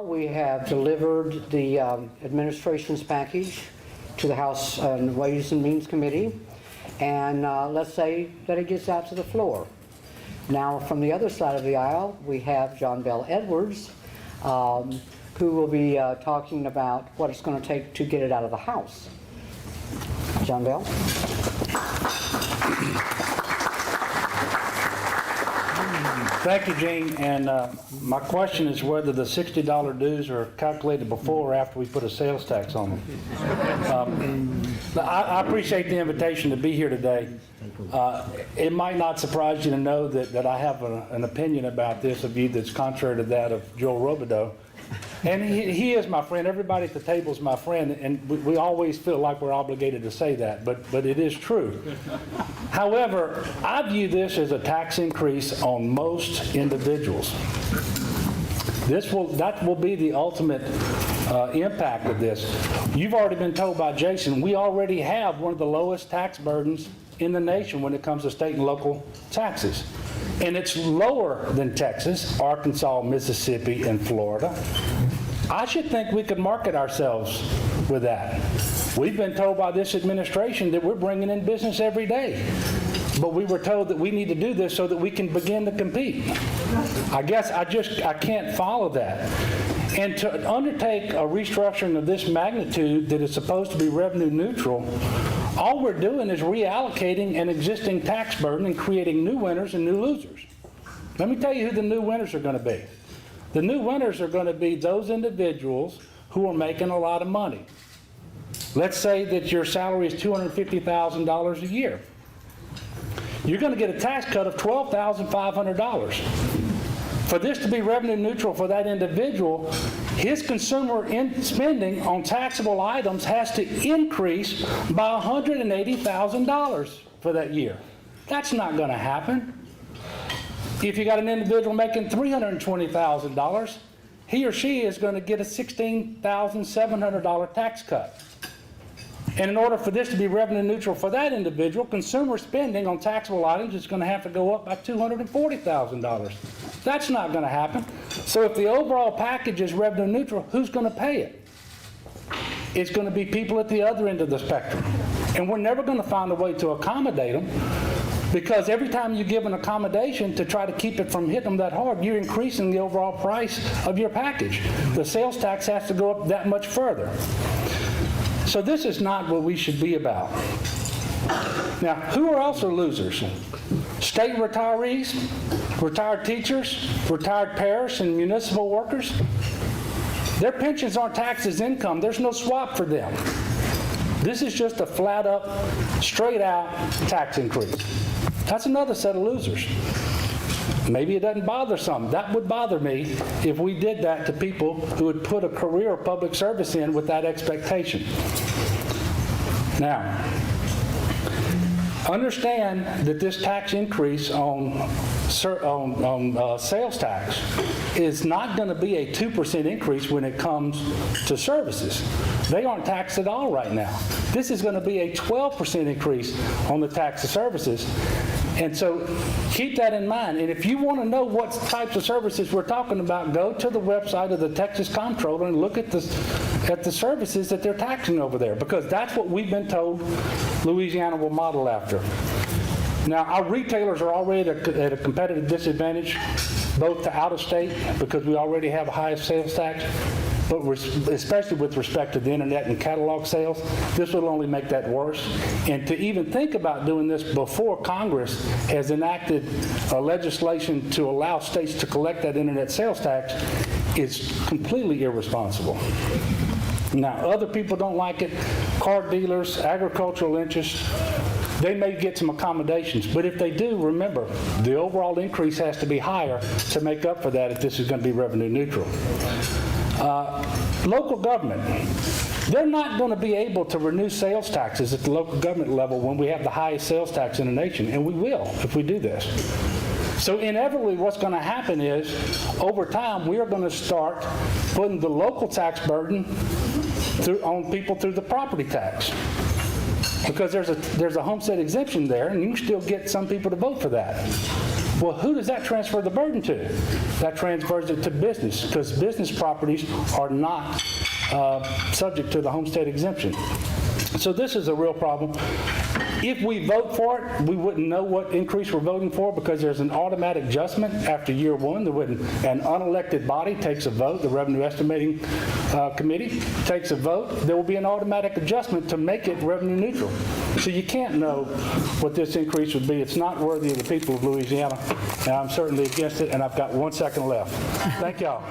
we have delivered the administration's package to the House Ways and Means Committee, and let's say that it gets out to the floor. Now, from the other side of the aisle, we have John Bell Edwards, who will be talking about what it's going to take to get it out of the House. John Bell. Thank you, Gene. And my question is whether the $60 dues are calculated before or after we put a sales tax on them. I appreciate the invitation to be here today. It might not surprise you to know that I have an opinion about this, a view that's contrary to that of Joel Robideau. And he is my friend. Everybody at the table is my friend, and we always feel like we're obligated to say that, but it is true. However, I view this as a tax increase on most individuals. That will be the ultimate impact of this. You've already been told by Jason, we already have one of the lowest tax burdens in the nation when it comes to state and local taxes. And it's lower than Texas, Arkansas, Mississippi, and Florida. I should think we could market ourselves with that. We've been told by this administration that we're bringing in business every day. But we were told that we need to do this so that we can begin to compete. I guess I can't follow that. And to undertake a restructuring of this magnitude that is supposed to be revenue neutral, all we're doing is reallocating an existing tax burden and creating new winners and new losers. Let me tell you who the new winners are going to be. The new winners are going to be those individuals who are making a lot of money. Let's say that your salary is $250,000 a year. You're going to get a tax cut of $12,500. For this to be revenue neutral for that individual, his consumer spending on taxable items has to increase by $180,000 for that year. That's not going to happen. If you got an individual making $320,000, he or she is going to get a $16,700 tax cut. And in order for this to be revenue neutral for that individual, consumer spending on taxable items is going to have to go up by $240,000. That's not going to happen. So if the overall package is revenue neutral, who's going to pay it? It's going to be people at the other end of the spectrum. And we're never going to find a way to accommodate them, because every time you give an accommodation to try to keep it from hitting them that hard, you're increasing the overall price of your package. The sales tax has to go up that much further. So this is not what we should be about. Now, who else are losers? State retirees, retired teachers, retired parish and municipal workers. Their pensions aren't taxed as income. There's no swap for them. This is just a flat up, straight out tax increase. That's another set of losers. Maybe it doesn't bother some. That would bother me if we did that to people who would put a career of public service in with that expectation. Now, understand that this tax increase on sales tax is not going to be a 2% increase when it comes to services. They aren't taxed at all right now. This is going to be a 12% increase on the tax of services. And so keep that in mind. And if you want to know what types of services we're talking about, go to the website of the Texas Comptroller and look at the services that they're taxing over there, because that's what we've been told Louisiana will model after. Now, our retailers are already at a competitive disadvantage, both to out of state, because we already have a high sales tax, but especially with respect to the internet and catalog sales, this will only make that worse. And to even think about doing this before Congress has enacted legislation to allow states to collect that internet sales tax is completely irresponsible. Now, other people don't like it. Car dealers, agricultural interests, they may get some accommodations, but if they do, remember, the overall increase has to be higher to make up for that if this is going to be revenue neutral. Local government, they're not going to be able to renew sales taxes at the local government level when we have the highest sales tax in the nation, and we will if we do this. So inevitably what's going to happen is, over time, we are going to start putting the local tax burden on people through the property tax. Because there's a homestead exemption there, and you can still get some people to vote for that. Well, who does that transfer the burden to? That transfers it to business, because business properties are not subject to the homestead exemption. So this is a real problem. If we vote for it, we wouldn't know what increase we're voting for because there's an automatic adjustment after year one. There wouldn't. An unelected body takes a vote. The Revenue Estimating Committee takes a vote. There will be an automatic adjustment to make it revenue neutral. So you can't know what this increase would be. It's not worthy of the people of Louisiana, and I'm certainly against it, and I've got 1 second left. Thank y'all.